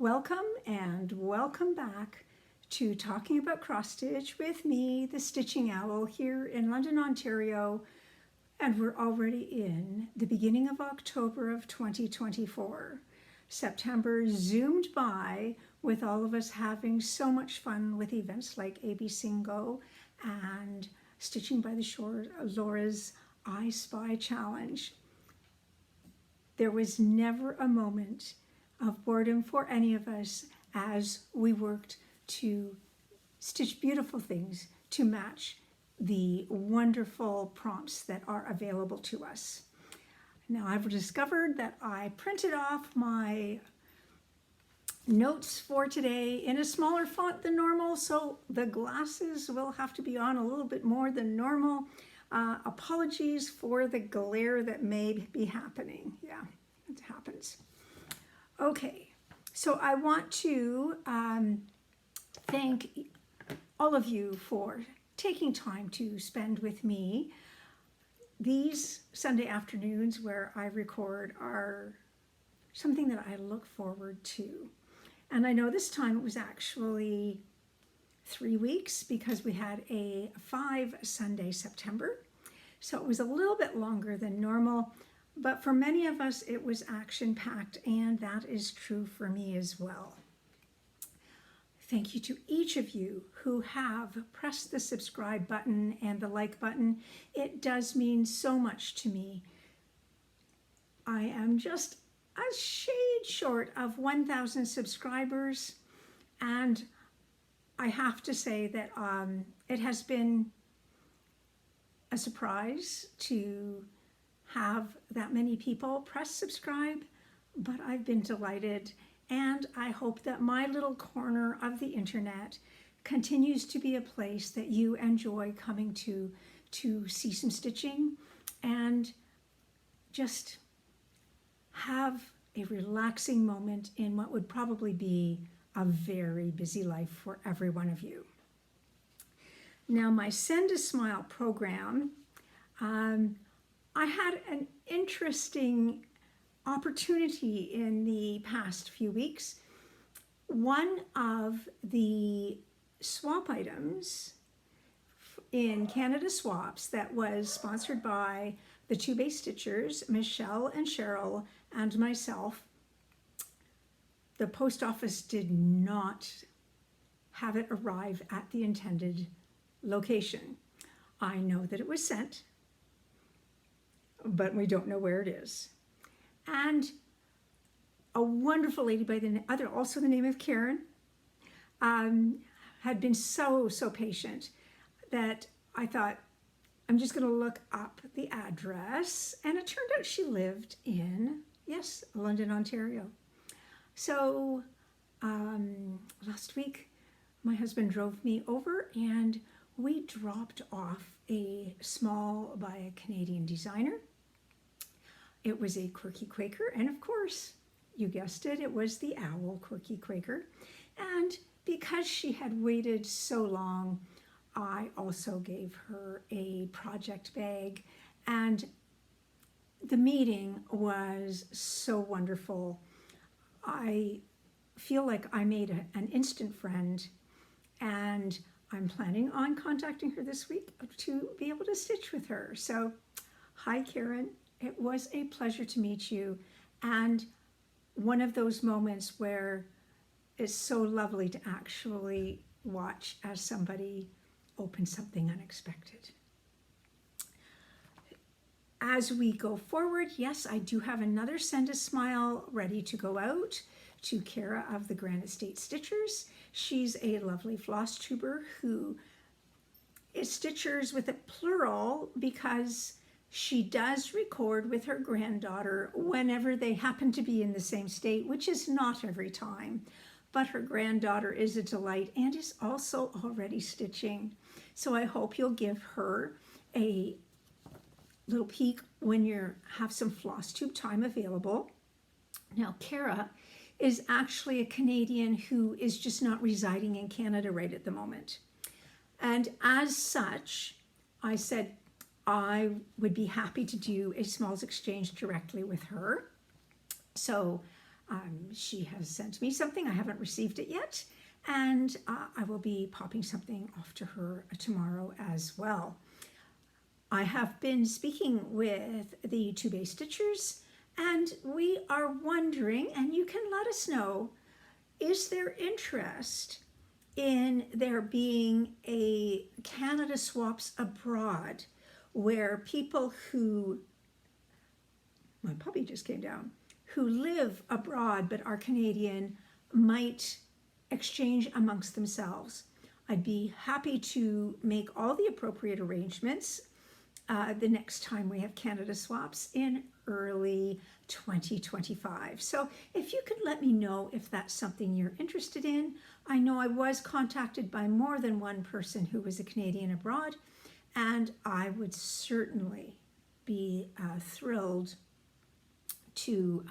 Welcome and welcome back to Talking About Cross Stitch with me, the Stitching Owl, here in London, Ontario. And we're already in the beginning of October of 2024. September zoomed by with all of us having so much fun with events like ABC Go and Stitching by the Shore, Laura's I Spy Challenge. There was never a moment of boredom for any of us as we worked to stitch beautiful things to match the wonderful prompts that are available to us. Now I've discovered that I printed off my notes for today in a smaller font than normal, so the glasses will have to be on a little bit more than normal. Apologies for the glare that may be happening. Yeah, it happens. Okay, so I want to thank all of you for taking time to spend with me. These Sunday afternoons where I record are something that I look forward to. And I know this time it was actually 3 weeks because we had a 5 Sunday September. So it was a little bit longer than normal. But for many of us, it was action-packed, and that is true for me as well. Thank you to each of you who have pressed the subscribe button and the like button. It does mean so much to me. I am just a shade short of 1,000 subscribers, and I have to say that it has been a surprise to have that many people press subscribe, but I've been delighted, and I hope that my little corner of the internet continues to be a place that you enjoy coming to see some stitching and just have a relaxing moment in what would probably be a very busy life for every one of you. Now, my Send a Smile program, I had an interesting opportunity in the past few weeks. One of the swap items in Canada Swaps that was sponsored by the two base stitchers, Michelle and Cheryl, and myself, the post office did not have it arrive at the intended location. I know that it was sent, but we don't know where it is. And a wonderful lady by the other, also the name of Karen, had been so patient that I thought, I'm just going to look up the address, and it turned out she lived in, yes, London, Ontario. So last week, my husband drove me over, and we dropped off a small by a Canadian designer. It was a quirky Quaker, and of course, you guessed it, it was the owl quirky Quaker. And because she had waited so long, I also gave her a project bag, and the meeting was so wonderful. I feel like I made an instant friend, and I'm planning on contacting her this week to be able to stitch with her. So, hi Karen. It was a pleasure to meet you, and one of those moments where it's so lovely to actually watch as somebody opens something unexpected. As we go forward, yes, I do have another Send a Smile ready to go out to Kara of the Granite State Stitchers. She's a lovely Flosstuber who is stitchers with a plural because she does record with her granddaughter whenever they happen to be in the same state, which is not every time. But her granddaughter is a delight and is also already stitching. So I hope you'll give her a little peek when you have some Flosstube time available. Now, Kara is actually a Canadian who is just not residing in Canada right at the moment. And as such, I said, I would be happy to do a smalls exchange directly with her. So She has sent me something. I haven't received it yet, and I will be popping something off to her tomorrow as well. I have been speaking with the two base stitchers, and we are wondering, and you can let us know, is there interest in there being a Canada Swaps Abroad, where people who, my puppy just came down, who live abroad but are Canadian might exchange amongst themselves. I'd be happy to make all the appropriate arrangements the next time we have Canada Swaps in early 2025. So if you could let me know if that's something you're interested in. I know I was contacted by more than one person who was a Canadian abroad, and I would certainly be thrilled to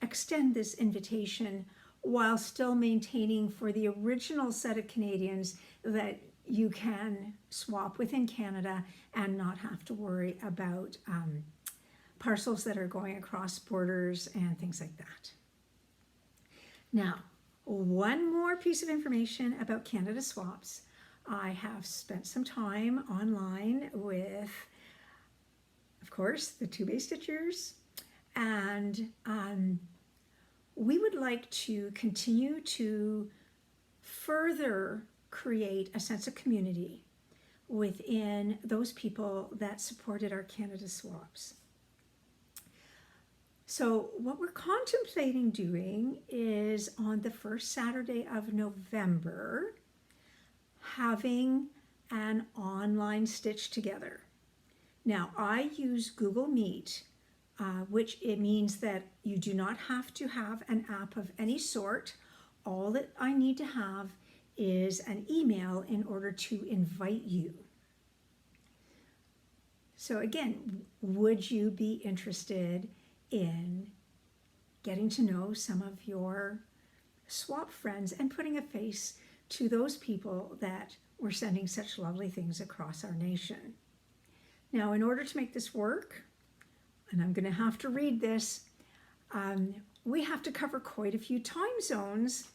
extend this invitation while still maintaining for the original set of Canadians that you can swap within Canada and not have to worry about parcels that are going across borders and things like that. Now, one more piece of information about Canada Swaps. I have spent some time online with, of course, the two base stitchers, and we would like to continue to further create a sense of community within those people that supported our Canada Swaps. So what we're contemplating doing is on the first Saturday of November, having an online stitch together. Now, I use Google Meet, which it means that you do not have to have an app of any sort. All that I need to have is an email in order to invite you. So again, would you be interested in getting to know some of your swap friends and putting a face to those people that were sending such lovely things across our nation? Now, in order to make this work, and I'm going to have to read this, we have to cover quite a few time zones.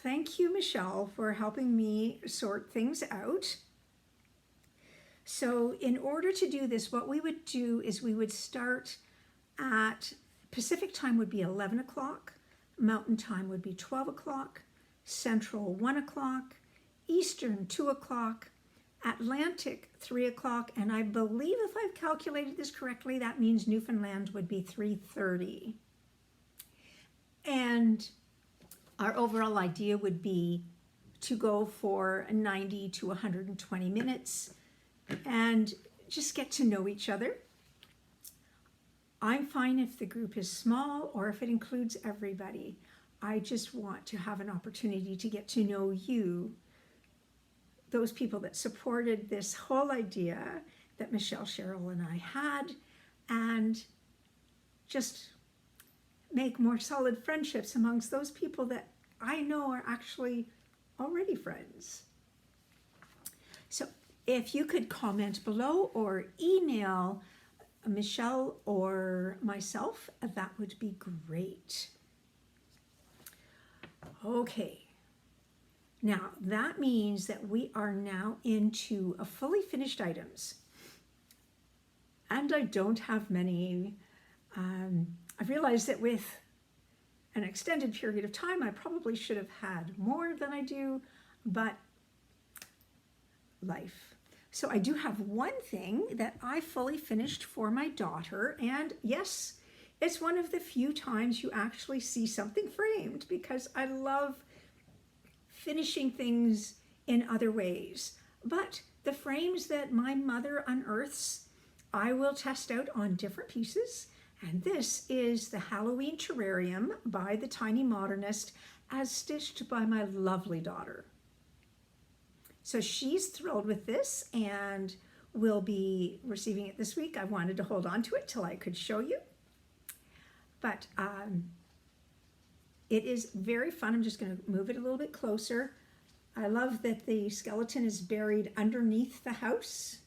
Thank you, Michelle, for helping me sort things out. So in order to do this, what we would do is we would start at Pacific time would be 11 o'clock, Mountain time would be 12 o'clock, Central 1 o'clock, Eastern 2 o'clock, Atlantic 3 o'clock, and I believe if I've calculated this correctly, that means Newfoundland would be 3:30. And our overall idea would be to go for 90 to 120 minutes and just get to know each other. I'm fine if the group is small or if it includes everybody. I just want to have an opportunity to get to know you, those people that supported this whole idea that Michelle, Cheryl, and I had, and just make more solid friendships amongst those people that I know are actually already friends. So if you could comment below or email Michelle or myself, that would be great. Okay. Now, that means that we are now into a fully finished items. And I don't have many. I've realized that with an extended period of time, I probably should have had more than I do, but life. So I do have one thing that I fully finished for my daughter, and yes, it's one of the few times you actually see something framed, because I love finishing things in other ways. But the frames that my mother unearths, I will test out on different pieces. And this is the Halloween Terrarium by the Tiny Modernist, as stitched by my lovely daughter. So she's thrilled with this and will be receiving it this week. I wanted to hold on to it till I could show you. But it is very fun. I'm just going to move it a little bit closer. I love that the skeleton is buried underneath the house.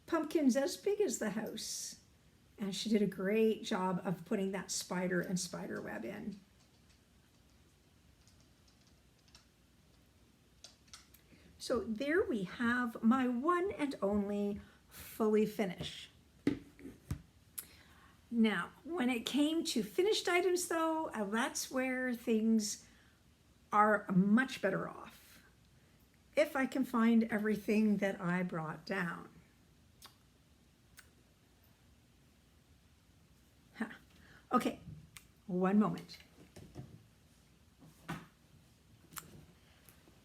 Pumpkins as big as the house. And she did a great job of putting that spider and spider web in. So there we have my one and only fully finished. Now, when it came to finished items though, that's where things are much better off. If I can find everything that I brought down. Okay, one moment.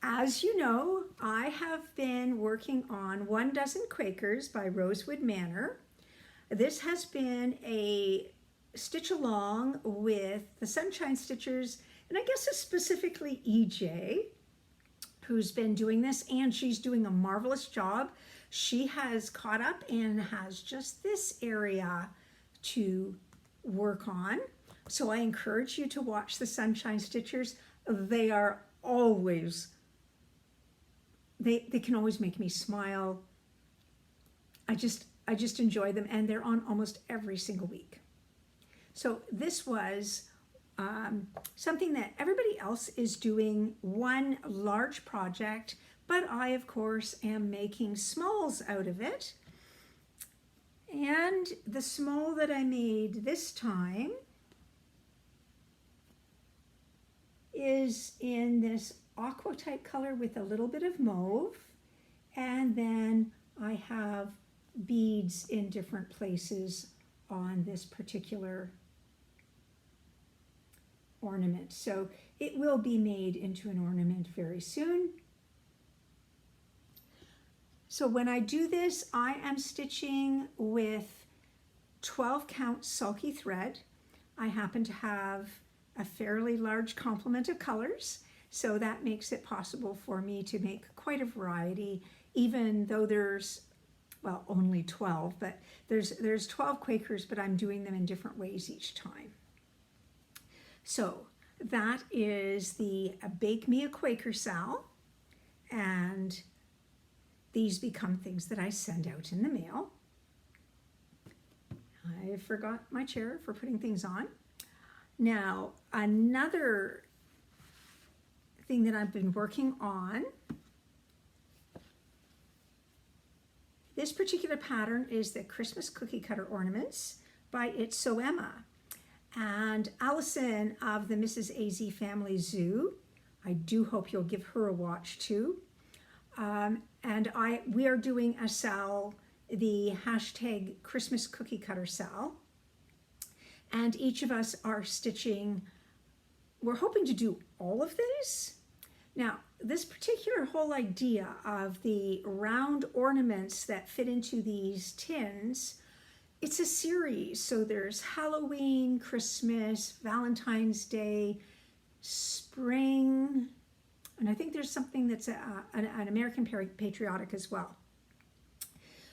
As you know, I have been working on 1 Dozen Quakers by Rosewood Manor. This has been a stitch along with the Sunshine Stitchers, and I guess it's specifically EJ, who's been doing this, and she's doing a marvelous job. She has caught up and has just this area to work on. So I encourage you to watch the Sunshine Stitchers. They are always, they can always make me smile. I just enjoy them, and they're on almost every single week. So this was something that everybody else is doing, one large project, but I of course am making smalls out of it. And the small that I made this time is in this aqua type color with a little bit of mauve, and then I have beads in different places on this particular ornament. So it will be made into an ornament very soon. So when I do this, I am stitching with 12 count sulky thread. I happen to have a fairly large complement of colors, so that makes it possible for me to make quite a variety, even though there's, well, only 12, but there's 12 Quakers, but I'm doing them in different ways each time. So that is the Bake Me a Quaker Sal, and these become things that I send out in the mail. I forgot my chair for putting things on. Now, another thing that I've been working on, this particular pattern is the Christmas Cookie Cutter Ornaments by It's So Emma. And Allison of the Mrs. AZ Family Zoo, I do hope you'll give her a watch too. And we are doing a sal, the hashtag Christmas Cookie Cutter Sal. And each of us are stitching, we're hoping to do all of these. Now, this particular whole idea of the round ornaments that fit into these tins, it's a series. So there's Halloween, Christmas, Valentine's Day, spring, and I think there's something that's an American patriotic as well.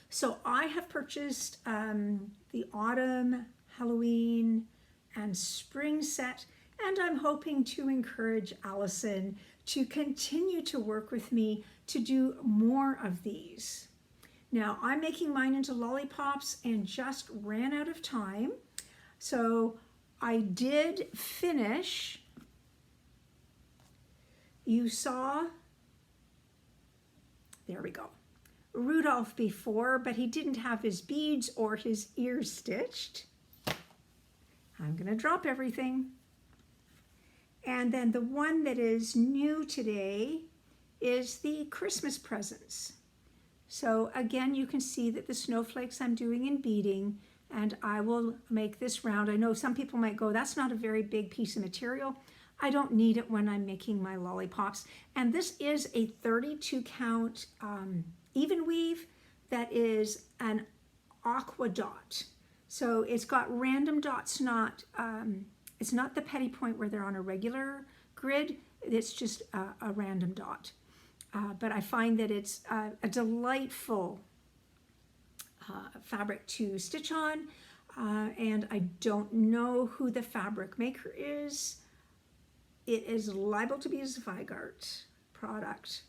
So I have purchased the autumn, Halloween, and spring set, and I'm hoping to encourage Allison to continue to work with me to do more of these. Now, I'm making mine into lollipops and just ran out of time. So I did finish. You saw, there we go, Rudolph before, but he didn't have his beads or his ears stitched. I'm going to drop everything. And then the one that is new today is the Christmas presents. So again, you can see that the snowflakes I'm doing in beading, and I will make this round. I know some people might go, that's not a very big piece of material. I don't need it when I'm making my lollipops. And this is a 32 count even weave that is an aqua dot. So it's got random dots, it's not the petty point where they're on a regular grid. It's just a random dot. But I find that it's a delightful fabric to stitch on. And I don't know who the fabric maker is. It is liable to be a Zweigart product,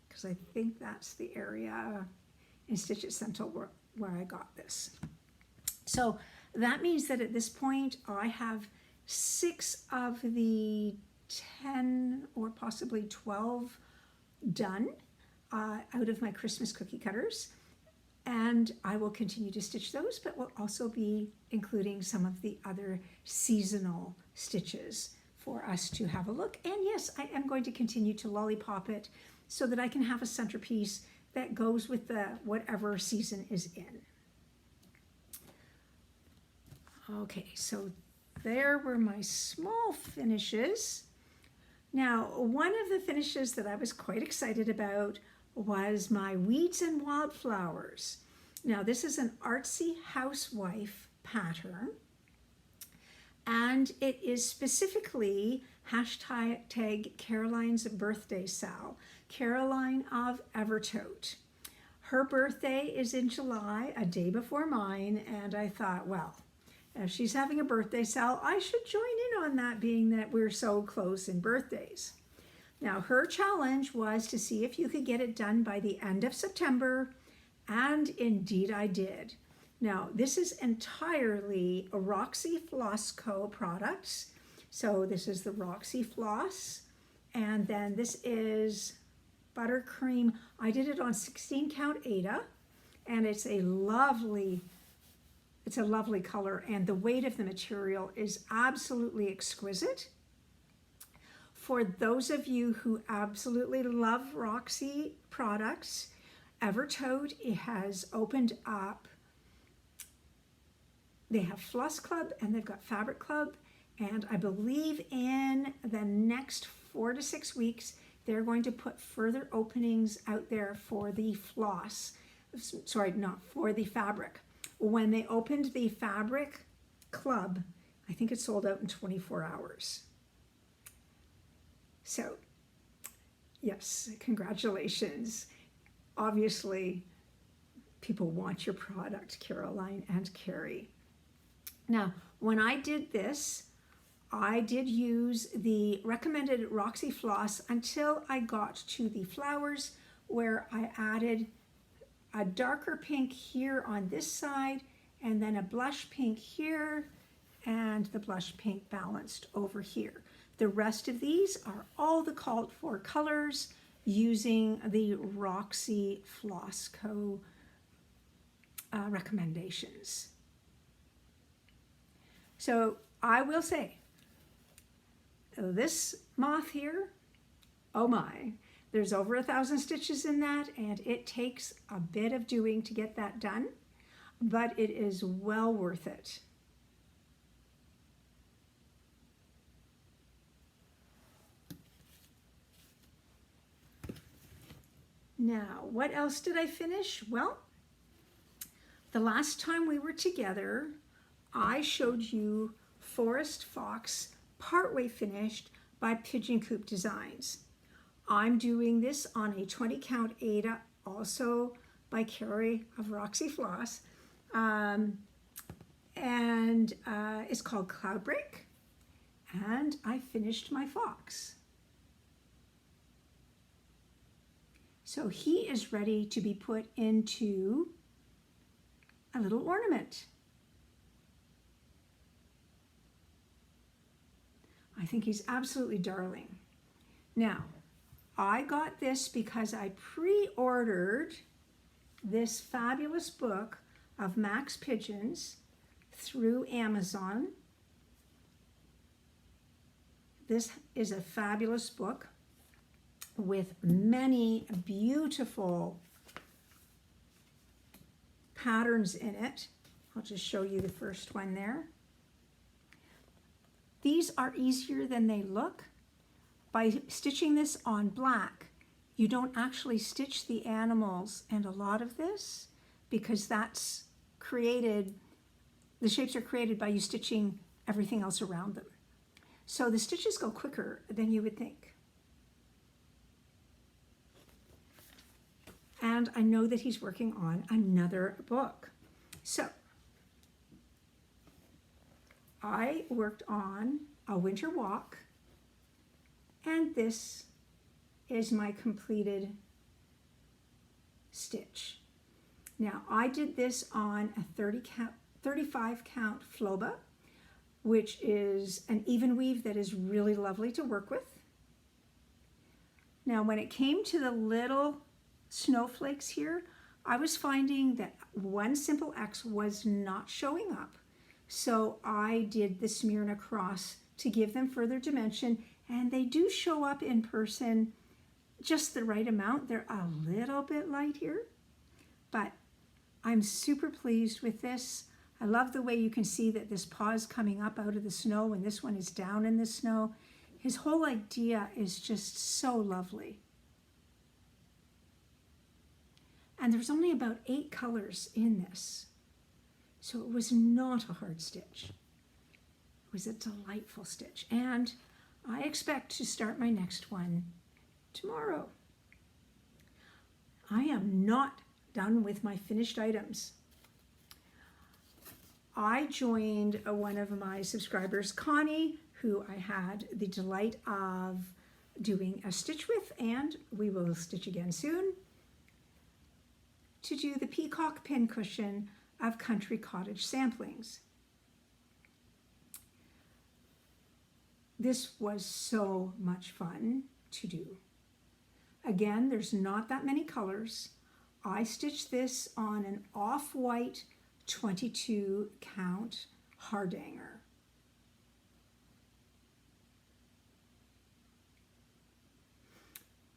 because I think that's the area in Stitch It Central where I got this. So That means that at this point I have 6 of the 10 or possibly 12 done out of my Christmas cookie cutters. And I will continue to stitch those, but will also be including some of the other seasonal stitches for us to have a look. And yes, I am going to continue to lollipop it so that I can have a centerpiece that goes with the whatever season is in. Okay, so there were my small finishes. Now, one of the finishes that I was quite excited about was my Weeds and Wildflowers. Now, this is an Artsy Housewife pattern, and it is specifically hashtag Caroline's birthday Sal, Caroline of Evertote. Her birthday is in July, a day before mine, and I thought, well, if she's having a birthday Sal, I should join in on that, being that we're so close in birthdays. Now, her challenge was to see if you could get it done by the end of September, and indeed I did. Now, this is entirely a Roxy Floss Co products. So this is the Roxy Floss, and then this is Buttercream. I did it on 16 count Aida, and it's a lovely color, and the weight of the material is absolutely exquisite. For those of you who absolutely love Roxy products, Evertote has opened up. They have Floss Club and they've got Fabric Club, and I believe in the next 4 to 6 weeks they're going to put further openings out there for the floss. Sorry, not for the fabric. When they opened the Fabric Club, I think it sold out in 24 hours. So, yes, congratulations. Obviously, people want your product, Caroline and Carrie. Now, when I did this, I did use the recommended Roxy Floss until I got to the flowers, where I added a darker pink here on this side, and then a blush pink here, and the blush pink balanced over here. The rest of these are all the called for colors using the Roxy Floss Co recommendations. So I will say, this moth here, oh my, there's over 1,000 stitches in that, and it takes a bit of doing to get that done, but it is well worth it. Now, what else did I finish? Well, the last time we were together, I showed you Forest Fox partway finished by Pigeon Coupe Designs. I'm doing this on a 20 count Aida, also by Carrie of Roxy Floss, and it's called Cloudbreak, and I finished my fox. So he is ready to be put into a little ornament. I think he's absolutely darling. Now, I got this because I pre-ordered this fabulous book of Max Pigeons through Amazon. This is a fabulous book with many beautiful patterns in it. I'll just show you the first one there. These are easier than they look. By stitching this on black, you don't actually stitch the animals and a lot of this, because that's created, the shapes are created by you stitching everything else around them. So the stitches go quicker than you would think. And I know that he's working on another book. So I worked on A Winter Walk, and this is my completed stitch. Now, I did this on a 30 35 count Floba, which is an even weave that is really lovely to work with. Now when it came to the little snowflakes here, I was finding that one simple X was not showing up. So I did the smear and across to give them further dimension, and they do show up in person just the right amount. They're a little bit light here, but I'm super pleased with this. I love the way you can see that this paw is coming up out of the snow and this one is down in the snow. His whole idea is just so lovely. And there's only about 8 colors in this. So it was not a hard stitch. It was a delightful stitch. And I expect to start my next one tomorrow. I am not done with my finished items. I joined one of my subscribers, Connie, who I had the delight of doing a stitch with, and we will stitch again soon, to do the Peacock pincushion of Country Cottage samplings. This was so much fun to do. Again, there's not that many colors. I stitched this on an off-white 22 count hardanger.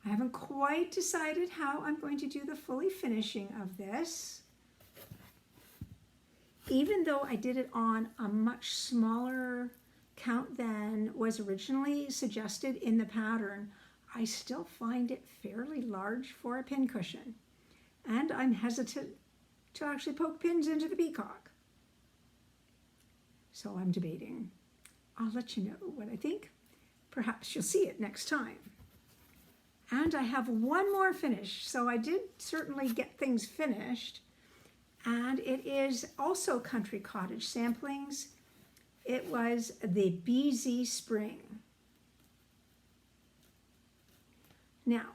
I haven't quite decided how I'm going to do the fully finishing of this. Even though I did it on a much smaller count than was originally suggested in the pattern, I still find it fairly large for a pincushion. And I'm hesitant to actually poke pins into the peacock. So I'm debating. I'll let you know what I think. Perhaps you'll see it next time. And I have one more finish. So I did certainly get things finished. And it is also Country Cottage samplings. It was the Beez Spring. Now,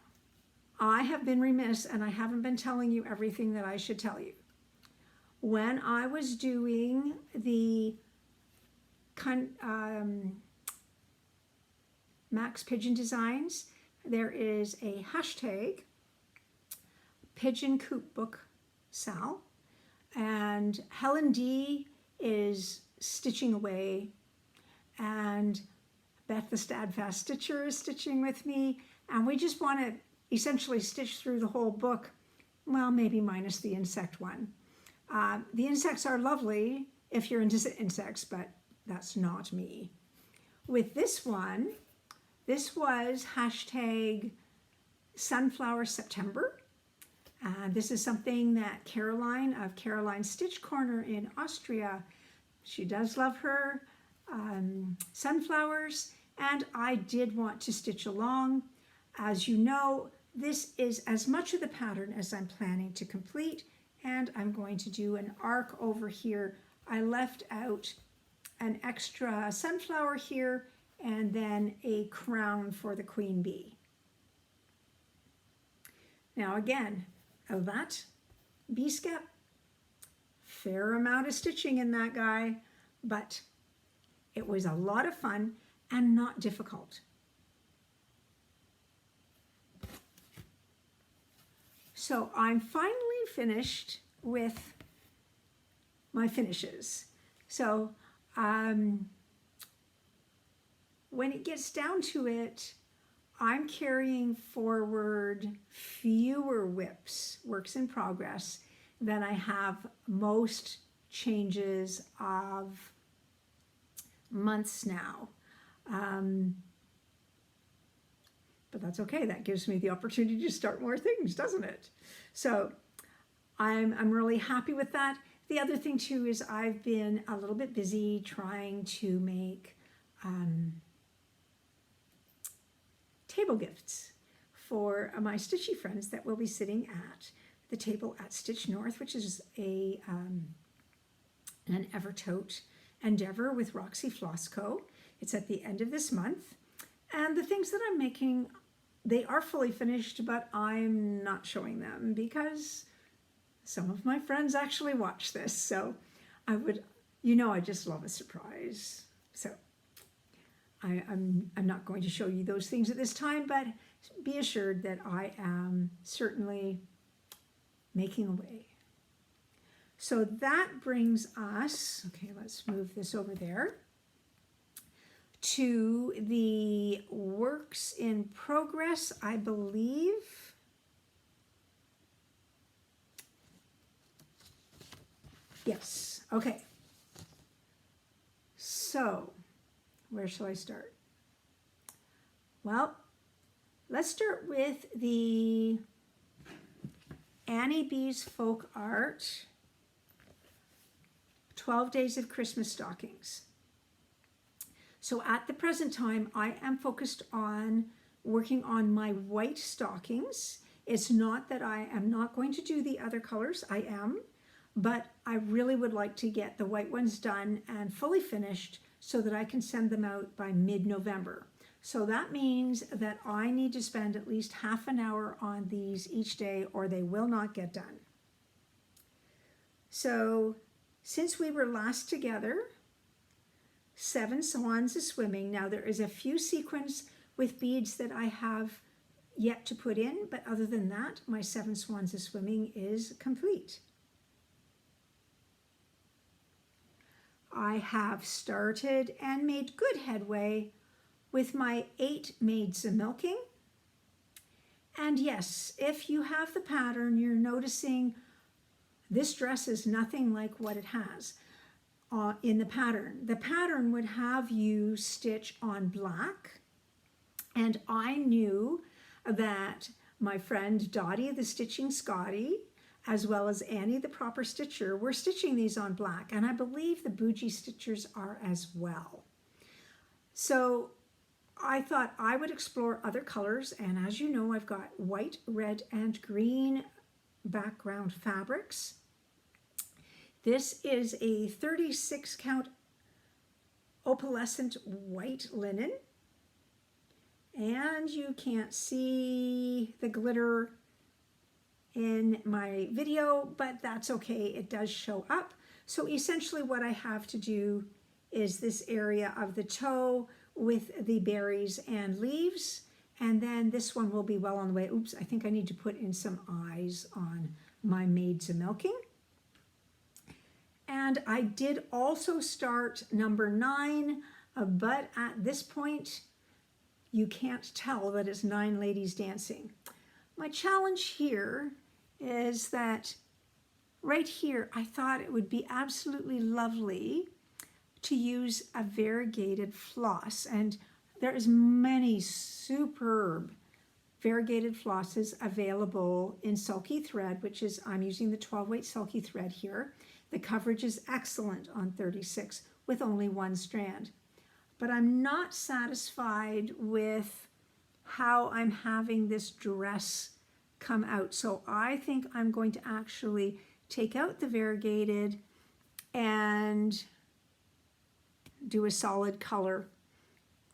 I have been remiss and I haven't been telling you everything that I should tell you. When I was doing the Max Pigeon designs, there is a hashtag, Pigeon Coupe Book Sal, and Helen D is stitching away, and Beth the Steadfast Stitcher is stitching with me, and we just want to essentially stitch through the whole book, well, maybe minus the insect one. The insects are lovely if you're into insects, but that's not me. With this one, this was hashtag Sunflower September. This is something that Caroline of Caroline Stitch Corner in Austria, she does love her sunflowers, and I did want to stitch along. As you know, this is as much of the pattern as I'm planning to complete, and I'm going to do an arc over here. I left out an extra sunflower here and then a crown for the queen bee. Now again, that bee skep, fair amount of stitching in that guy, but it was a lot of fun and not difficult. So I'm finally finished with my finishes. So when it gets down to it, I'm carrying forward fewer works in progress, than I have most changes of months now. But that's okay, that gives me the opportunity to start more things, doesn't it? So I'm really happy with that. The other thing too is I've been a little bit busy trying to make table gifts for my stitchy friends that will be sitting at the table at Stitch North, which is an Evertote endeavor with Roxy Floss Co. It's at the end of this month. And the things that I'm making, they are fully finished, but I'm not showing them because some of my friends actually watch this. So I would, you know, I just love a surprise. So I'm not going to show you those things at this time, but be assured that I am certainly making a way. So that brings us, okay, let's move this over there, to the works in progress, I believe. Yes, okay. So, where shall I start? Well, let's start with the Annie Beez Folk Art 12 Days of Christmas Stockings. So at the present time, I am focused on working on my white stockings. It's not that I am not going to do the other colors, I am, but I really would like to get the white ones done and fully finished so that I can send them out by mid-November. So that means that I need to spend at least half an hour on these each day or they will not get done. So since we were last together, 7 swans a swimming. Now there is a few sequins with beads that I have yet to put in, but other than that, my 7 swans a swimming is complete. I have started and made good headway with my 8 maids a milking. And yes, if you have the pattern, you're noticing this dress is nothing like what it has in the pattern. The pattern would have you stitch on black, and I knew that my friend Dottie the Stitching Scotty, as well as Annie the Proper Stitcher, were stitching these on black, and I believe the Bougie Stitchers are as well. So I thought I would explore other colors, and as you know, I've got white, red, and green background fabrics. This is a 36 count opalescent white linen, and you can't see the glitter in my video, but that's okay, it does show up. So essentially what I have to do is this area of the toe with the berries and leaves, and then this one will be well on the way. Oops, I think I need to put in some eyes on my maids a milking. And I did also start number 9, but at this point, you can't tell that it's 9 ladies dancing. My challenge here is that right here, I thought it would be absolutely lovely to use a variegated floss. And there is many superb variegated flosses available in sulky thread, which is, I'm using the 12 weight sulky thread here. The coverage is excellent on 36 with only 1 strand. But I'm not satisfied with how I'm having this dress come out. So I think I'm going to actually take out the variegated and do a solid color.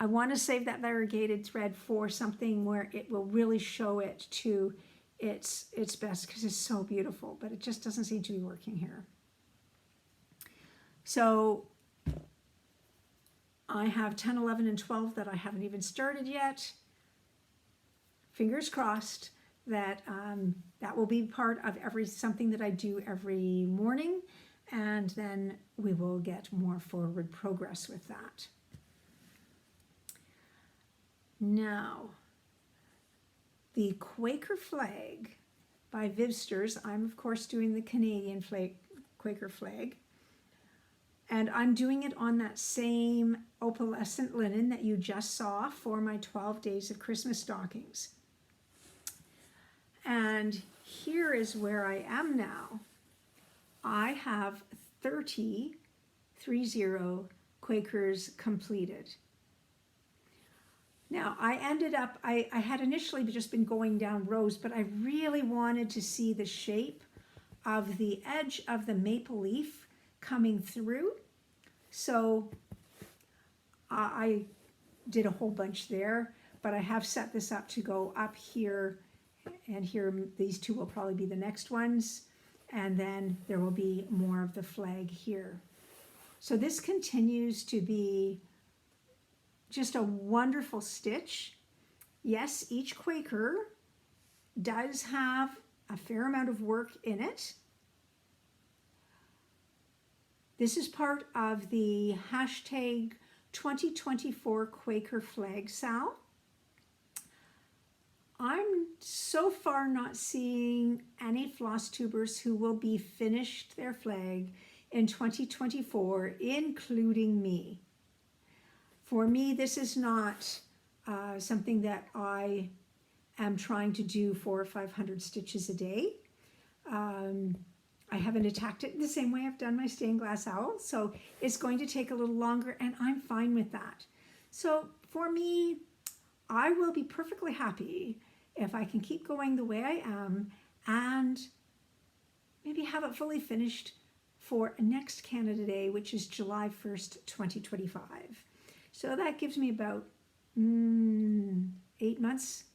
I want to save that variegated thread for something where it will really show it to its best, because it's so beautiful, but it just doesn't seem to be working here. So I have 10, 11, and 12 that I haven't even started yet. Fingers crossed that that will be part of something that I do every morning, and then we will get more forward progress with that. Now, the Quaker Flag by Vivsters. I'm of course doing the Canadian Quaker Flag. And I'm doing it on that same opalescent linen that you just saw for my 12 Days of Christmas Stockings. And here is where I am now. I have 30 Quakers completed. Now I ended up, I had initially just been going down rows, but I really wanted to see the shape of the edge of the maple leaf coming through. So I did a whole bunch there, but I have set this up to go up here and here. These 2 will probably be the next ones. and then there will be more of the flag here. So this continues to be just a wonderful stitch. Yes, each Quaker does have a fair amount of work in it. This is part of the hashtag 2024 Quaker Flag Sal. I'm so far not seeing any Flosstubers who will be finished their flag in 2024, including me. For me, this is not something that I am trying to do 400 or 500 stitches a day. I haven't attacked it the same way I've done my stained glass owl, so it's going to take a little longer, and I'm fine with that. So for me, I will be perfectly happy if I can keep going the way I am and maybe have it fully finished for next Canada Day, which is July 1st, 2025. So that gives me about 8 months,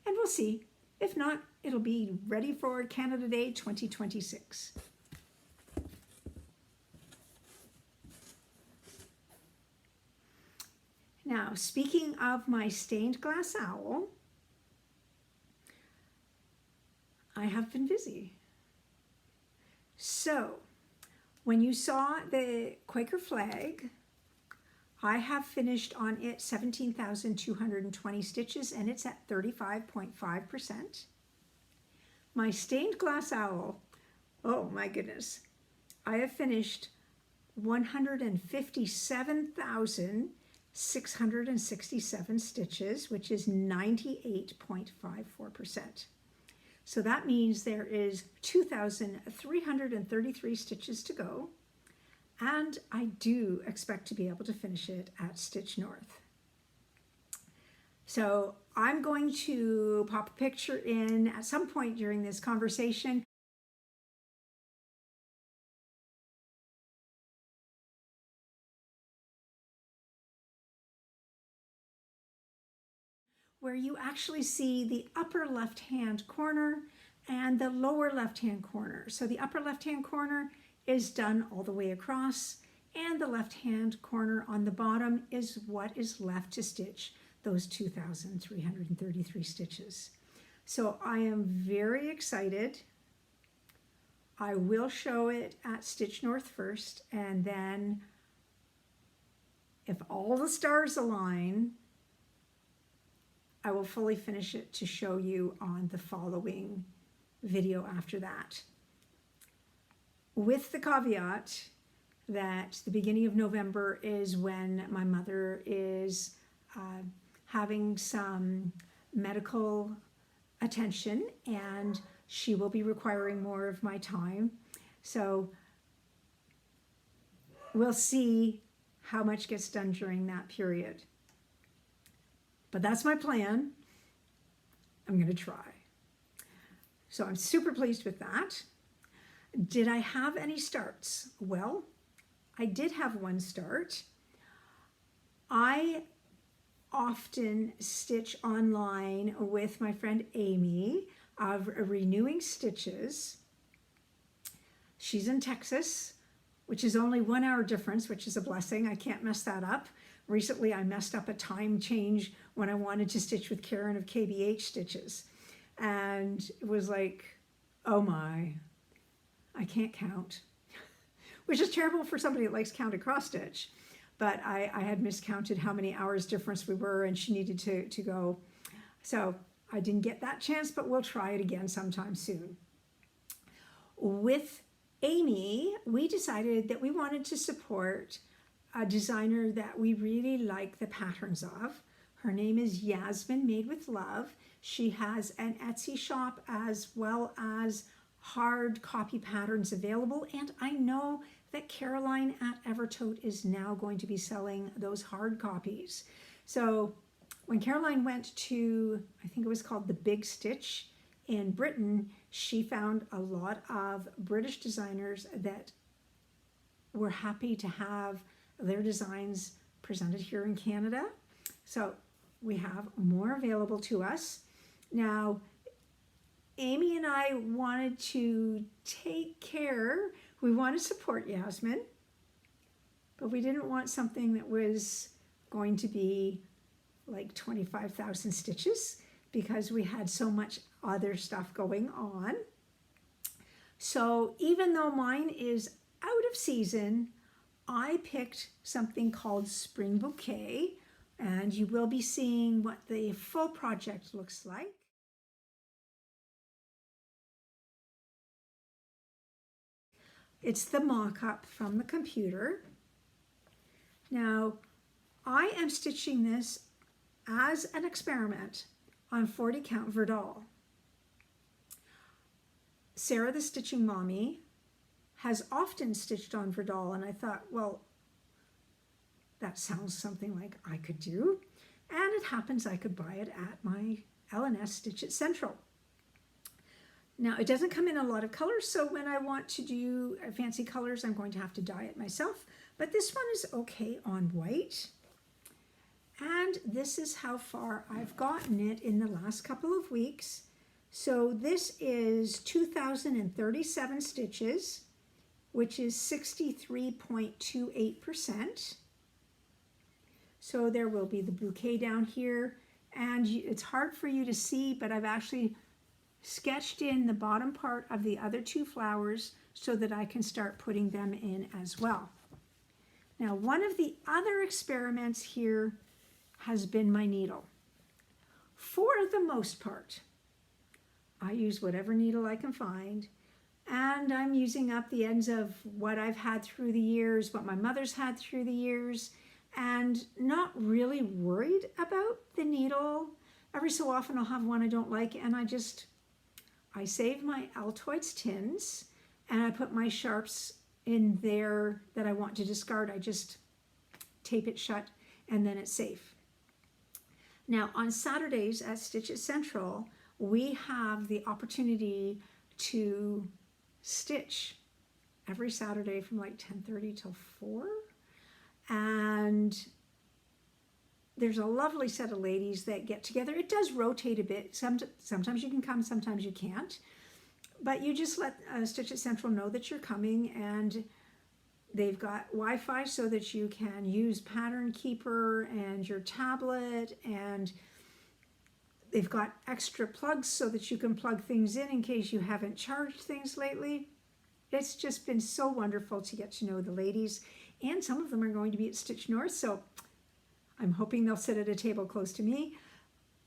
and we'll see. If not, it'll be ready for Canada Day 2026. Now, speaking of my stained glass owl, I have been busy. So, when you saw the Quaker Flag, I have finished on it 17,220 stitches, and it's at 35.5%. My stained glass owl, oh my goodness, I have finished 157,667 stitches, which is 98.54%. So that means there is 2,333 stitches to go, and I do expect to be able to finish it at Stitch North. So I'm going to pop a picture in at some point during this conversation where you actually see the upper left-hand corner and the lower left-hand corner. So the upper left-hand corner is done all the way across, and the left-hand corner on the bottom is what is left to stitch those 2,333 stitches. So I am very excited. I will show it at Stitch North first, and then if all the stars align, I will fully finish it to show you on the following video after that. With the caveat that the beginning of November is when my mother is having some medical attention, and she will be requiring more of my time. So we'll see how much gets done during that period. But that's my plan. I'm going to try. So I'm super pleased with that. Did I have any starts? Well, I did have one start. I often stitch online with my friend Amy of Renewing Stitches. She's in Texas, which is only 1 hour difference, which is a blessing. I can't mess that up. Recently, I messed up a time change when I wanted to stitch with Karen of KBH Stitches. And it was like, oh my, I can't count, which is terrible for somebody that likes counted cross stitch. But I had miscounted how many hours difference we were, and she needed to go. So I didn't get that chance, but we'll try it again sometime soon. With Amy, we decided that we wanted to support a designer that we really like the patterns of. Her name is Yasmin, Made with Love. She has an Etsy shop as well as hard copy patterns available, and I know that Caroline at Evertote is now going to be selling those hard copies. So when Caroline went to, I think it was called the Big Stitch in Britain, she found a lot of British designers that were happy to have their designs presented here in Canada. So we have more available to us. Now, Amy and I wanted to take care, we want to support Yasmin, but we didn't want something that was going to be like 25,000 stitches because we had so much other stuff going on. So even though mine is out of season, I picked something called Spring Bouquet, and you will be seeing what the full project looks like. It's the mock-up from the computer. Now, I am stitching this as an experiment on 40 count Verdal. Sarah, the stitching mommy, has often stitched on Verdal, and I thought, well, that sounds something like I could do. And it happens I could buy it at my L&S Stitch It Central. Now, it doesn't come in a lot of colors, so when I want to do fancy colors, I'm going to have to dye it myself. But this one is okay on white. And this is how far I've gotten it in the last couple of weeks. So this is 2,037 stitches, which is 63.28%. So there will be the bouquet down here, and it's hard for you to see, but I've actually sketched in the bottom part of the other two flowers so that I can start putting them in as well. Now, one of the other experiments here has been my needle. For the most part, I use whatever needle I can find, and I'm using up the ends of what I've had through the years, what my mother's had through the years, and not really worried about the needle. Every so often I'll have one I don't like, and I save my Altoids tins, and I put my sharps in there that I want to discard. I just tape it shut, and then it's safe. Now, on Saturdays at Stitch It Central, we have the opportunity to stitch every Saturday from like 10:30 till 4. And there's a lovely set of ladies that get together. It does rotate a bit. Sometimes you can come, sometimes you can't. But you just let Stitch It Central know that you're coming, and they've got Wi-Fi so that you can use Pattern Keeper and your tablet, and they've got extra plugs so that you can plug things in case you haven't charged things lately. It's just been so wonderful to get to know the ladies, and some of them are going to be at Stitch North, so I'm hoping they'll sit at a table close to me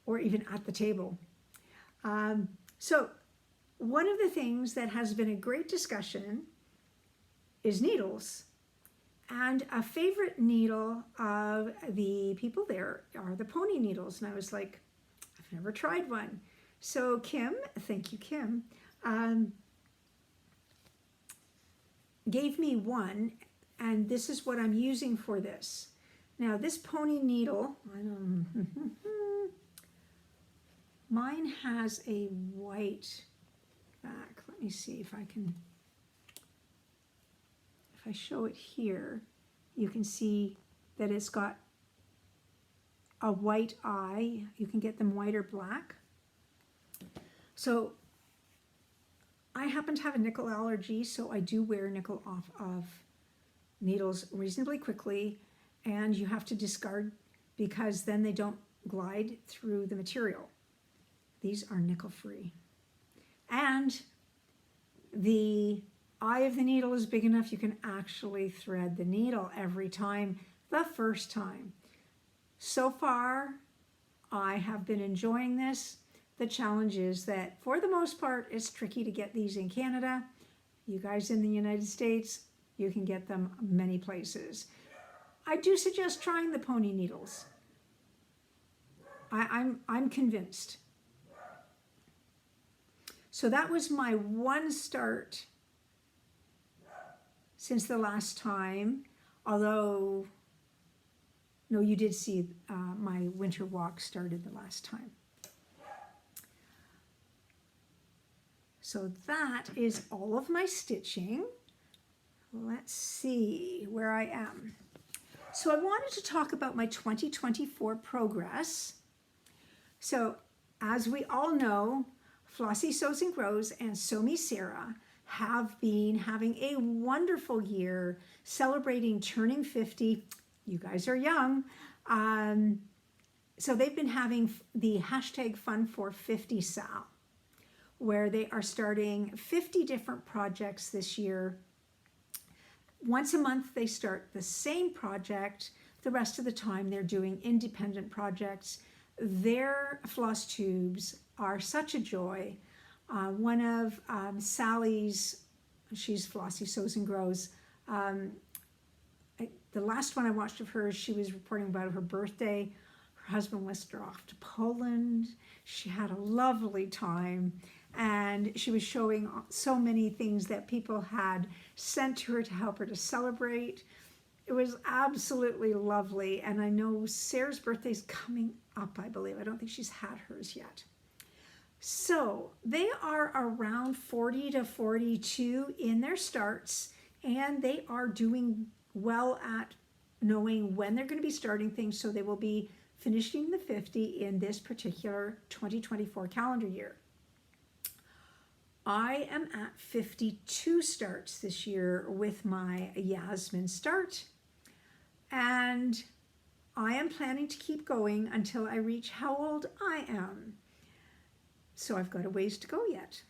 or even at the table. So one of the things that has been a great discussion is needles. And a favorite needle of the people there are the pony needles. And I was like, I've never tried one. So Kim, thank you, Kim, gave me one, and this is what I'm using for this. Now this pony needle, mine has a white back. Let me see if I can, if I show it here, you can see that it's got a white eye. You can get them white or black. So I happen to have a nickel allergy, so I do wear nickel off of needles reasonably quickly, and you have to discard because then they don't glide through the material. These are nickel free. And the eye of the needle is big enough you can actually thread the needle every time, the first time. So far, I have been enjoying this. The challenge is that for the most part, it's tricky to get these in Canada. You guys in the United States, you can get them many places. I do suggest trying the pony needles. I'm convinced. So that was my one start since the last time, although, no, you did see my winter walk started the last time. So that is all of my stitching. Let's see where I am. So I wanted to talk about my 2024 progress. So as we all know, Flossie Sews and Grows and Sew Me Sarah have been having a wonderful year celebrating turning 50. You guys are young. So they've been having the hashtag Fun for 50 Sal, where they are starting 50 different projects this year. Once a month they start the same project. The rest of the time they're doing independent projects. Their floss tubes are such a joy. One of Sally's, she's Flossie Sews and Grows. The last one I watched of hers, she was reporting about her birthday. Her husband whisked her off to Poland. She had a lovely time, and she was showing so many things that people had sent to her to help her to celebrate. It was absolutely lovely, and I know Sarah's birthday's coming up, I believe. I don't think she's had hers yet. So they are around 40 to 42 in their starts, and they are doing well at knowing when they're going to be starting things, so they will be finishing the 50 in this particular 2024 calendar year. I am at 52 starts this year with my Yasmin start, and I am planning to keep going until I reach how old I am. So I've got a ways to go yet.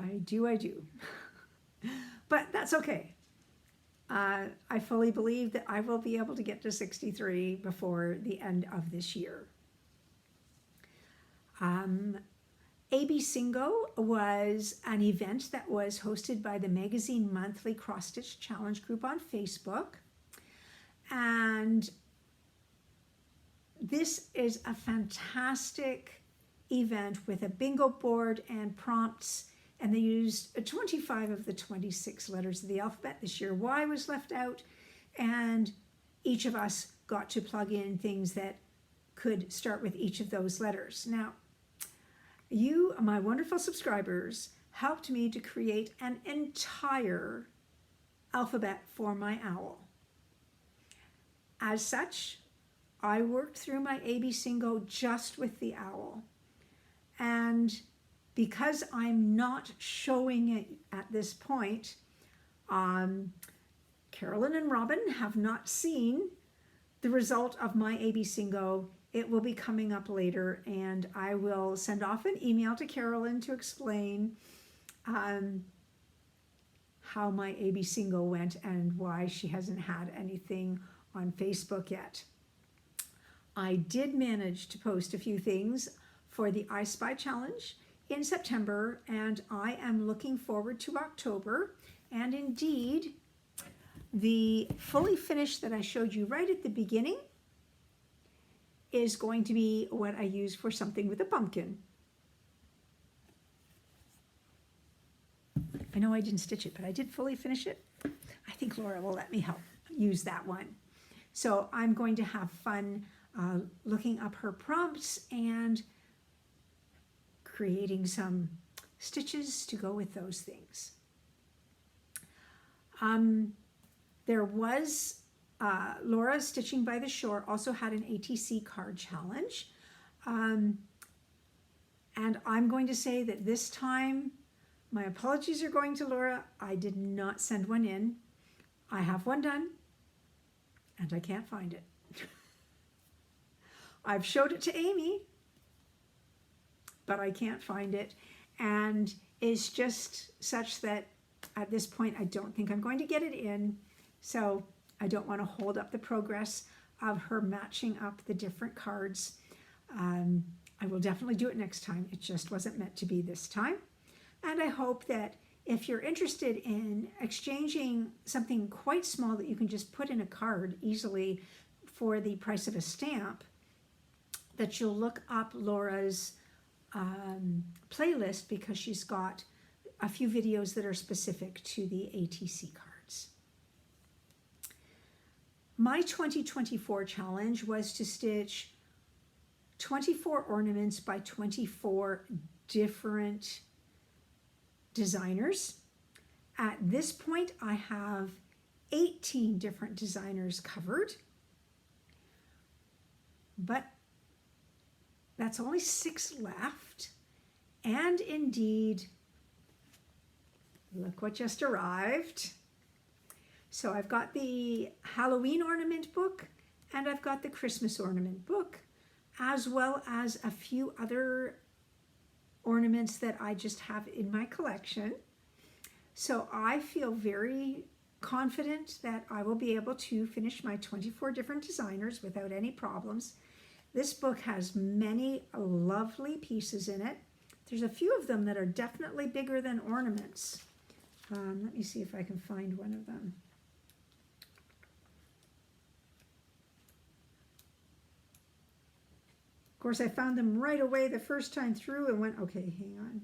I do. But that's okay. I fully believe that I will be able to get to 63 before the end of this year. AB Singo was an event that was hosted by the Magazine Monthly Cross Stitch Challenge group on Facebook. And this is a fantastic event with a bingo board and prompts, and they used 25 of the 26 letters of the alphabet. This year Y was left out, and each of us got to plug in things that could start with each of those letters. Now, you, my wonderful subscribers, helped me to create an entire alphabet for my owl. As such, I worked through my AB Singo just with the owl. And because I'm not showing it at this point, Carolyn and Robin have not seen the result of my AB Singo. It will be coming up later, and I will send off an email to Carolyn to explain how my AB Singo went and why she hasn't had anything on Facebook yet. I did manage to post a few things for the I Spy Challenge in September, and I am looking forward to October. And indeed, the fully finished that I showed you right at the beginning is going to be what I use for something with a pumpkin. I know I didn't stitch it, but I did fully finish it. I think Laura will let me help use that one. So I'm going to have fun looking up her prompts and creating some stitches to go with those things. There was Laura Stitching by the Shore also had an ATC card challenge. And I'm going to say that this time, my apologies are going to Laura. I did not send one in. I have one done, and I can't find it. I've showed it to Amy, but I can't find it. And it's just such that at this point, I don't think I'm going to get it in. So I don't want to hold up the progress of her matching up the different cards. I will definitely do it next time. It just wasn't meant to be this time. And I hope that if you're interested in exchanging something quite small that you can just put in a card easily for the price of a stamp, that you'll look up Laura's playlist, because she's got a few videos that are specific to the ATC cards. My 2024 challenge was to stitch 24 ornaments by 24 different designers. At this point, I have 18 different designers covered, but That's only 6 left. And indeed, look what just arrived. So I've got the Halloween ornament book and I've got the Christmas ornament book, as well as a few other ornaments that I just have in my collection. So I feel very confident that I will be able to finish my 24 different designers without any problems. This book has many lovely pieces in it. There's a few of them that are definitely bigger than ornaments. Let me see if I can find one of them. Of course, I found them right away the first time through and went, okay, hang on.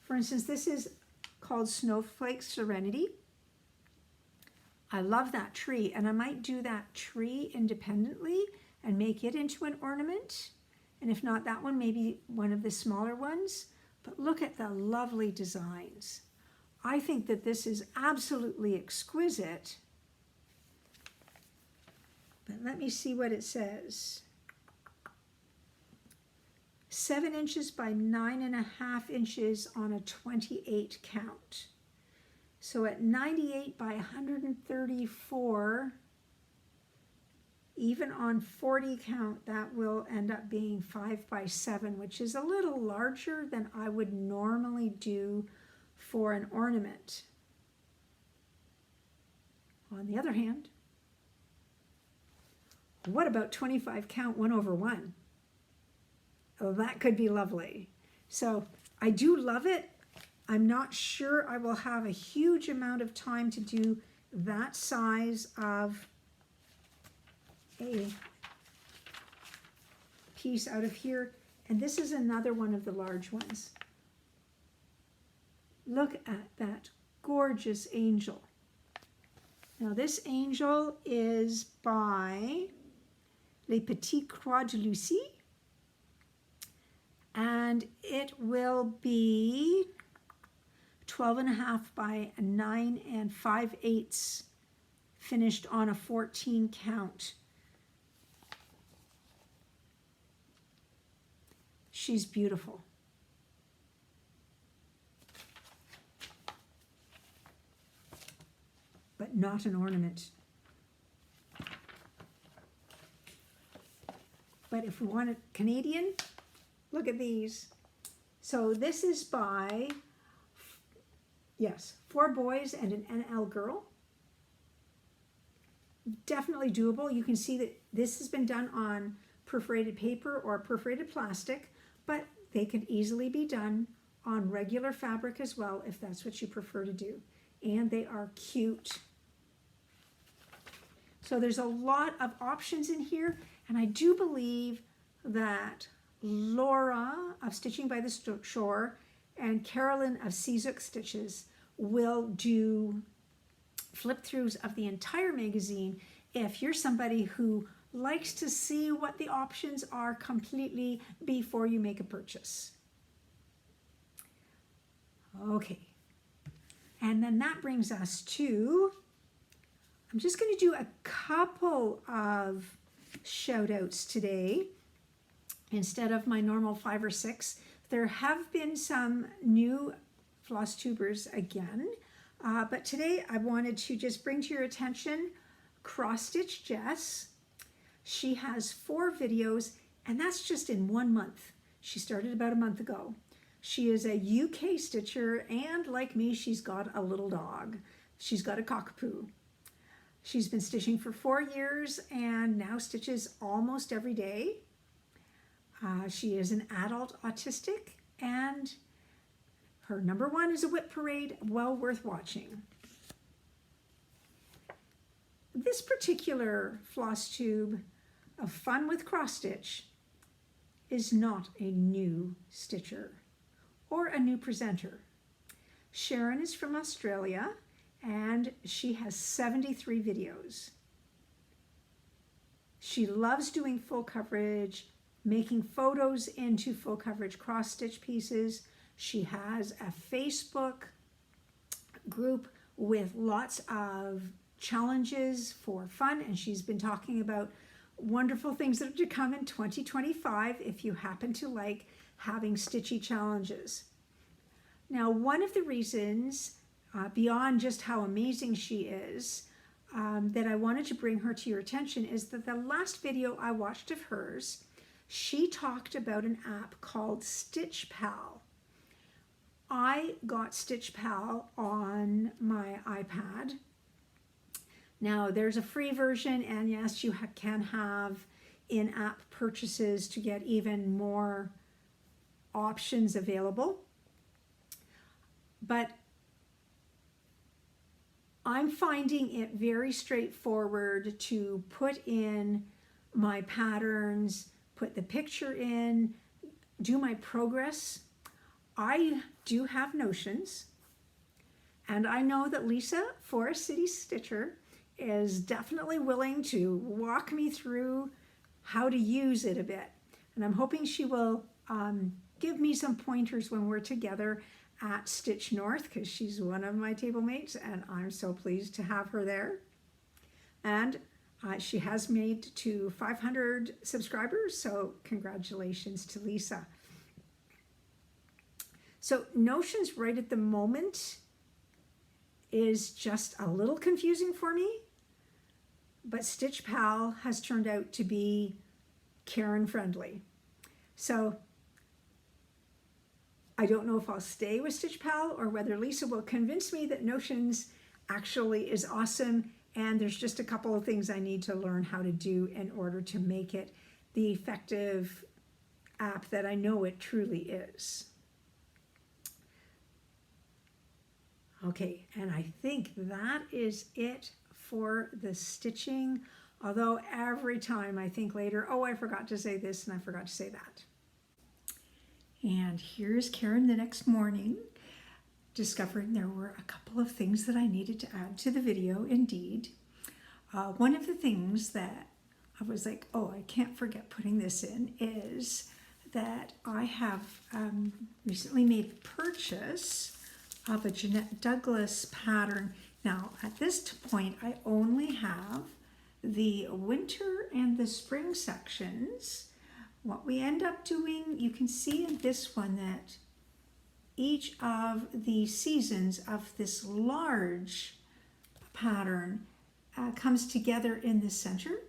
For instance, this is called Snowflake Serenity. I love that tree, and I might do that tree independently and make it into an ornament. And if not that one, maybe one of the smaller ones. But look at the lovely designs. I think that this is absolutely exquisite. But let me see what it says. 7 inches by 9.5 inches on a 28 count. So at 98 by 134, even on 40 count, that will end up being 5 by 7, which is a little larger than I would normally do for an ornament. On the other hand, what about 25 count 1/1? Oh, that could be lovely. So I do love it. I'm not sure I will have a huge amount of time to do that size of a piece out of here. And this is another one of the large ones. Look at that gorgeous angel. Now this angel is by Les Petites Croix de Lucie. And it will be 12.5 by 9 5/8 finished on a 14 count. She's beautiful. But not an ornament. But if we want it Canadian, look at these. So this is by, yes, 4 boys and an NL girl. Definitely doable. You can see that this has been done on perforated paper or perforated plastic, but they can easily be done on regular fabric as well if that's what you prefer to do. And they are cute. So there's a lot of options in here, and I do believe that Laura of Stitching by the Shore and Carolyn of Seazook Stitches will do flip-throughs of the entire magazine if you're somebody who likes to see what the options are completely before you make a purchase. Okay, and then that brings us to, I'm just going to do a couple of shout outs today instead of my normal 5 or 6. There have been some new Flosstubers again, but today I wanted to just bring to your attention Cross Stitch Jess. She has 4 videos, and that's just in 1 month. She started about a month ago. She is a UK stitcher, and like me, she's got a little dog. She's got a cockapoo. She's been stitching for 4 years and now stitches almost every day. She is an adult autistic, and her #1 is a whip parade, well worth watching. This particular floss tube of Fun with Cross Stitch is not a new stitcher or a new presenter. Sharon is from Australia, and she has 73 videos. She loves doing full coverage, making photos into full coverage cross stitch pieces. She has a Facebook group with lots of challenges for fun, and she's been talking about wonderful things that are to come in 2025 if you happen to like having stitchy challenges. Now, one of the reasons, beyond just how amazing she is, that I wanted to bring her to your attention is that the last video I watched of hers, she talked about an app called Stitch Pal. I got Stitch Pal on my iPad. Now, there's a free version, and yes, you can have in-app purchases to get even more options available. But I'm finding it very straightforward to put in my patterns, put the picture in, do my progress. I do have notions, and I know that Lisa, Forest City Stitcher, is definitely willing to walk me through how to use it a bit. And I'm hoping she will give me some pointers when we're together at Stitch North, because she's one of my table mates, and I'm so pleased to have her there. And she has made to 500 subscribers, so congratulations to Lisa. So Notions right at the moment is just a little confusing for me, but Stitch Pal has turned out to be Karen friendly. So I don't know if I'll stay with Stitch Pal or whether Lisa will convince me that Notions actually is awesome, and there's just a couple of things I need to learn how to do in order to make it the effective app that I know it truly is. Okay, and I think that is it for the stitching, although every time I think later, oh, I forgot to say this and I forgot to say that. And here's Karen the next morning, discovering there were a couple of things that I needed to add to the video, indeed. One of the things that I was like, oh, I can't forget putting this in, is that I have recently made a purchase of a Jeanette Douglas pattern. Now, at this point, I only have the winter and the spring sections. What we end up doing, you can see in this one that each of the seasons of this large pattern comes together in the center.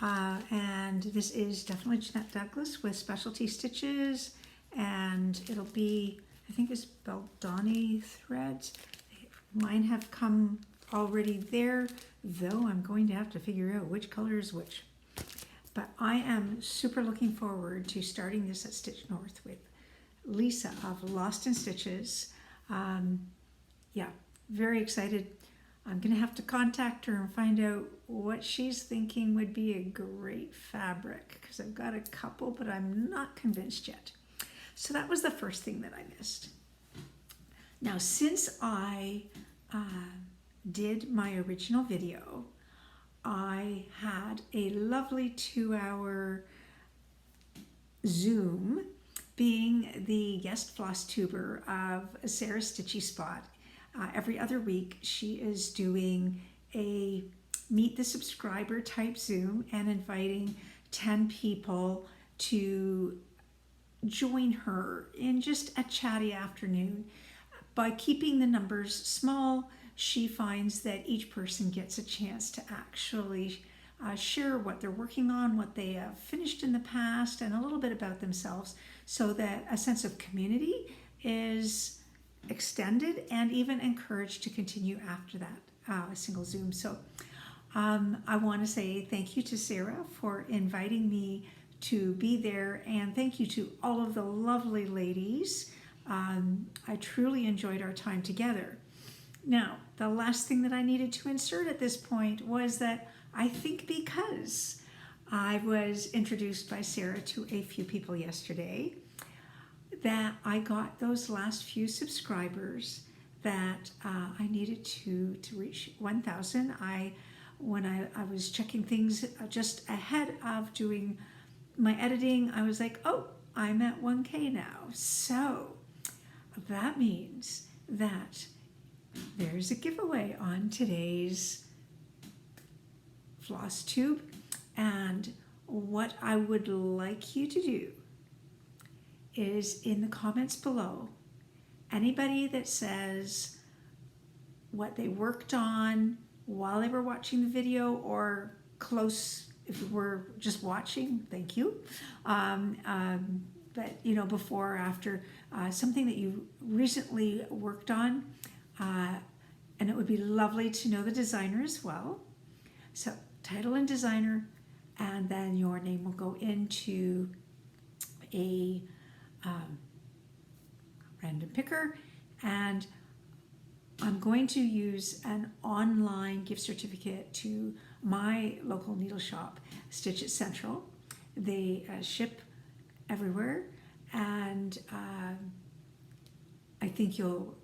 And this is definitely Jeanette Douglas with specialty stitches, and it'll be, I think it's Baldani threads. Mine have come already there, though I'm going to have to figure out which color is which. But I am super looking forward to starting this at Stitch North with Lisa of Lost in Stitches. Yeah, very excited. I'm going to have to contact her and find out what she's thinking would be a great fabric, because I've got a couple, but I'm not convinced yet. So that was the first thing that I missed. Now, since I did my original video, I had a lovely 2-hour Zoom being the guest Flosstuber of Sarah Stitchy Spot. Every other week, she is doing a meet the subscriber type Zoom and inviting 10 people to join her in just a chatty afternoon. By keeping the numbers small, she finds that each person gets a chance to actually share what they're working on, what they have finished in the past, and a little bit about themselves, so that a sense of community is extended and even encouraged to continue after that single Zoom. So I want to say thank you to Sarah for inviting me to be there, and thank you to all of the lovely ladies. I truly enjoyed our time together. Now, the last thing that I needed to insert at this point was that I think because I was introduced by Sarah to a few people yesterday, that I got those last few subscribers that I needed to reach 1,000. When I was checking things just ahead of doing my editing, I was like, oh, I'm at 1K now. So that means that there's a giveaway on today's Flosstube. And what I would like you to do is in the comments below, anybody that says what they worked on while they were watching the video or close, if you were just watching, thank you. But before or after, something that you recently worked on, and it would be lovely to know the designer as well. So title and designer, and then your name will go into a random picker, and I'm going to use an online gift certificate to my local needle shop, Stitch It Central. They ship everywhere, and I think you'll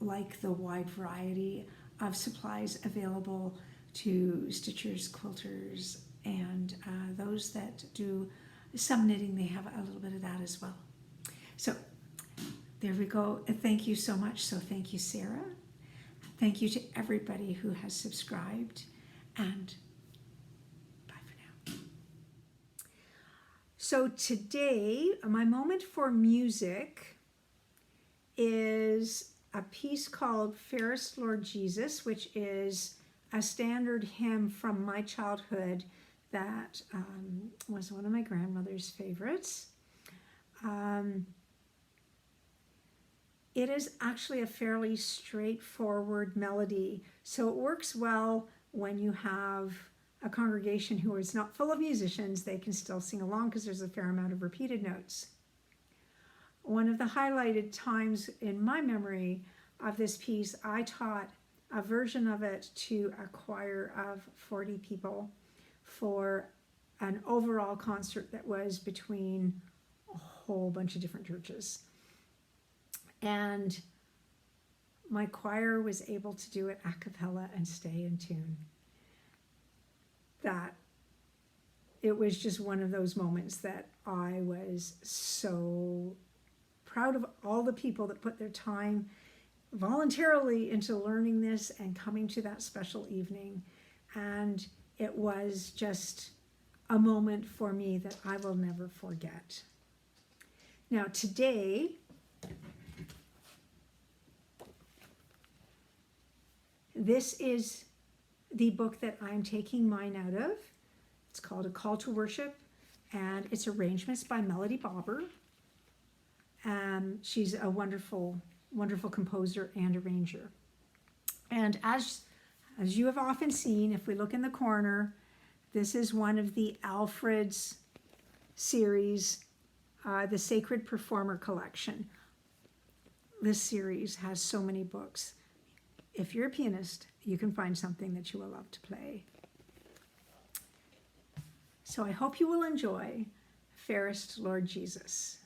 like the wide variety of supplies available to stitchers, quilters, and those that do some knitting. They have a little bit of that as well. So there we go. Thank you so much. So thank you, Sarah. Thank you to everybody who has subscribed, and bye for now. So today, my moment for music is a piece called Fairest Lord Jesus, which is a standard hymn from my childhood that was one of my grandmother's favorites. It is actually a fairly straightforward melody, so it works well when you have a congregation who is not full of musicians. They can still sing along because there's a fair amount of repeated notes. One of the highlighted times in my memory of this piece, I taught a version of it to a choir of 40 people for an overall concert that was between a whole bunch of different churches. And my choir was able to do it a cappella and stay in tune. That it was just one of those moments that I was so proud of all the people that put their time voluntarily into learning this and coming to that special evening. And it was just a moment for me that I will never forget. Now today, this is the book that I'm taking mine out of. It's called A Call to Worship, and it's arrangements by Melody Bobber. She's a wonderful, wonderful composer and arranger. And as you have often seen, if we look in the corner, this is one of the Alfred's series, the Sacred Performer Collection. This series has so many books. If you're a pianist, you can find something that you will love to play. So I hope you will enjoy Fairest Lord Jesus.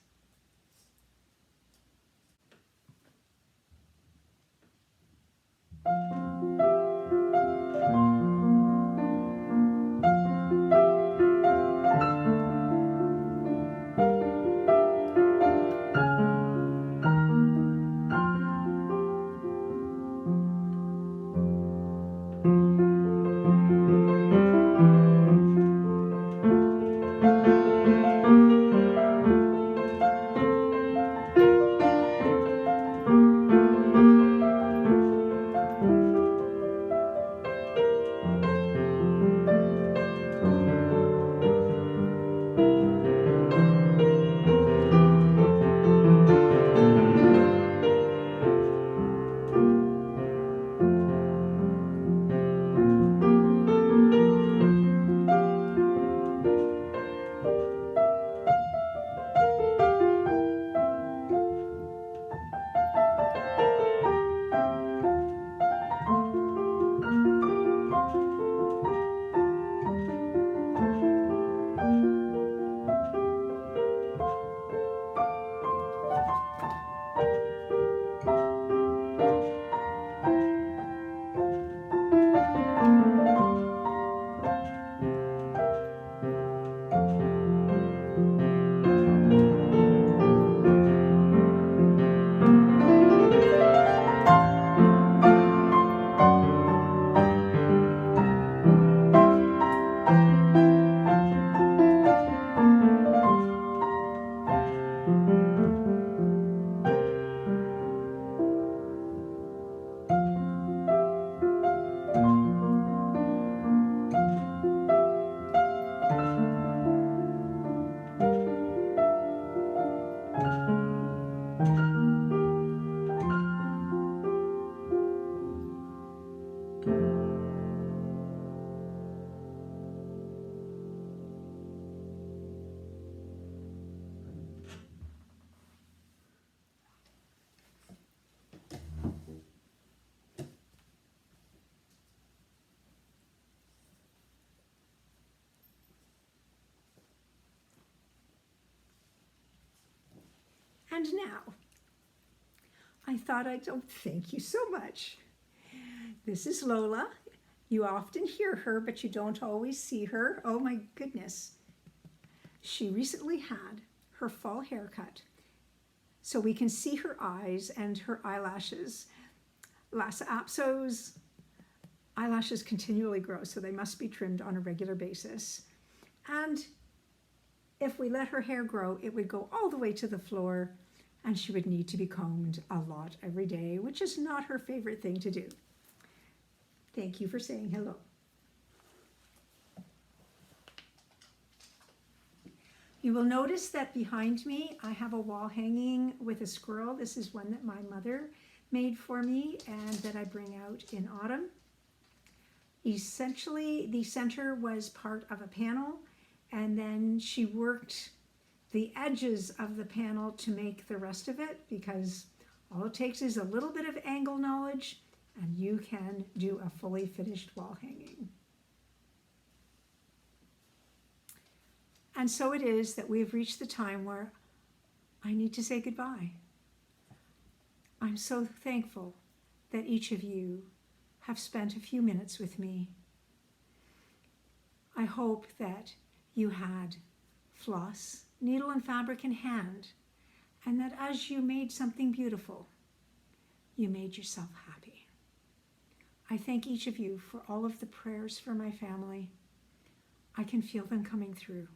And now, I thought thank you so much. This is Lola. You often hear her, but you don't always see her. Oh my goodness. She recently had her fall haircut, so we can see her eyes and her eyelashes. Lhasa Apso's eyelashes continually grow, so they must be trimmed on a regular basis. And if we let her hair grow, it would go all the way to the floor, and she would need to be combed a lot every day, which is not her favorite thing to do. Thank you for saying hello. You will notice that behind me, I have a wall hanging with a squirrel. This is one that my mother made for me and that I bring out in autumn. Essentially, the center was part of a panel, and then she worked the edges of the panel to make the rest of it, because all it takes is a little bit of angle knowledge and you can do a fully finished wall hanging. And so it is that we have reached the time where I need to say goodbye. I'm so thankful that each of you have spent a few minutes with me. I hope that you had floss, needle and fabric in hand, and that as you made something beautiful, you made yourself happy. I thank each of you for all of the prayers for my family. I can feel them coming through.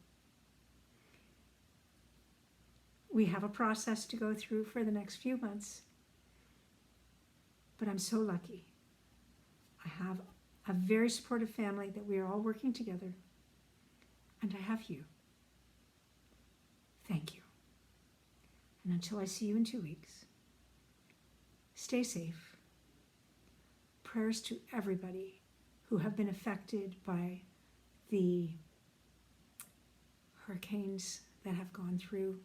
We have a process to go through for the next few months, but I'm so lucky. I have a very supportive family that we are all working together, and I have you. Thank you. And until I see you in 2 weeks, stay safe. Prayers to everybody who have been affected by the hurricanes that have gone through.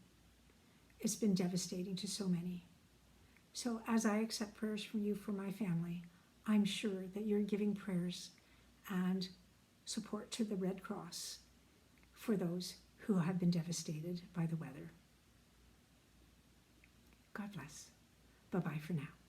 It's been devastating to so many. So as I accept prayers from you for my family, I'm sure that you're giving prayers and support to the Red Cross for those who have been devastated by the weather. God bless. Bye-bye for now.